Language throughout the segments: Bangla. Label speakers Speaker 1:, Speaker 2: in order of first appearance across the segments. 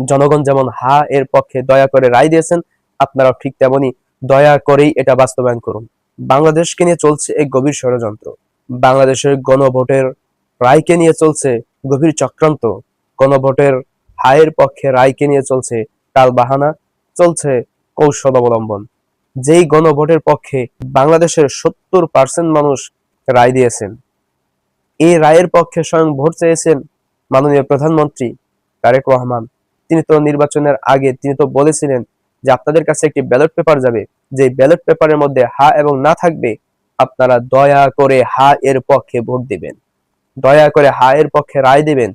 Speaker 1: জনগণ যেমন হা এর পক্ষে দয়া করে রায় দিয়েছেন, আপনারাও ঠিক তেমনি দয়া করেই এটা বাস্তবায়ন করুন। বাংলাদেশকে নিয়ে চলছে এক গভীর ষড়যন্ত্র। বাংলাদেশের গণভোটের রায়কে নিয়ে চলছে গভীর চক্রান্ত। গণভোটের হায়ের পক্ষে রায়কে নিয়ে চলছে টালবাহানা, চলছে কৌশল অবলম্বন। যেই গণভোটের পক্ষে বাংলাদেশের 70% মানুষ রায় দিয়েছেন, এই রায়ের পক্ষে স্বয়ং ভোট চেয়েছেন মাননীয় প্রধানমন্ত্রী তারেক রহমান। তিনি তো নির্বাচনের আগে তিনি তো বলেছিলেন যে আপনাদের কাছে একটি ব্যালট পেপার যাবে, যে ব্যালট পেপারের মধ্যে হা এবং না থাকবে, আপনারা দয়া করে হা এর পক্ষে ভোট দিবেন, দয়া করে হা এর পক্ষে রায় দিবেন।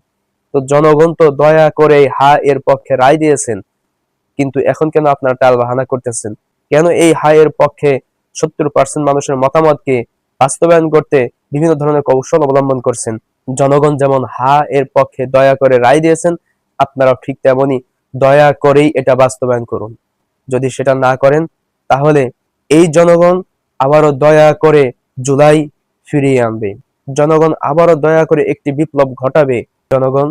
Speaker 1: তো জনগণ তো দয়া করে হা এর পক্ষে রায় দিয়েছেন, কিন্তু এখন কেন আপনারা টালবাহানা করতেছেন? কেন এই হায়ের পক্ষে 70% মানুষের মতামতকে বাস্তবায়ন করতে বিভিন্ন ধরনের কৌশল অবলম্বন করছেন? জনগণ যেমন হা এর পক্ষে দয়া করে রায় দিয়েছেন, আপনারাও ঠিক তেমনি দয়া করেই এটা বাস্তবায়ন করুন। যদি সেটা না করেন, তাহলে এই জনগণ আবারও দয়া করে জুলাই ফিরিয়ে আনবে। জনগণ আবারও দয়া করে একটি বিপ্লব ঘটাবে। জনগণ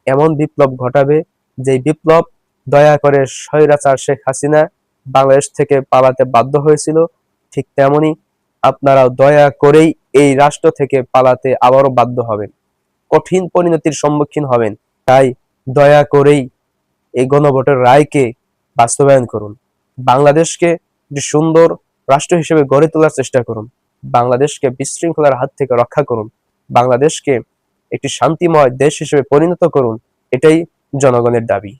Speaker 1: এমন বিপ্লব ঘটাবে, যে বিপ্লব দয়া করে স্বৈরাচার শেখ হাসিনা বাংলাদেশ থেকে পালাতে বাধ্য হয়েছিল, ঠিক তেমনি আপনারাও দয়া করেই এই রাষ্ট্র থেকে পালাতে আবারও বাধ্য হবেন, কঠিন পরিণতির সম্মুখীন হবেন। তাই দয়া করেই এই গণভোটের রায়কে বাস্তবায়ন করুন। বাংলাদেশকে একটি সুন্দর রাষ্ট্র হিসেবে গড়ে তোলার চেষ্টা করুন। বাংলাদেশকে বিশৃঙ্খলার হাত থেকে রক্ষা করুন। বাংলাদেশকে একটি শান্তিময় দেশ হিসেবে পরিণত করুন। এটাই জনগণের দাবি।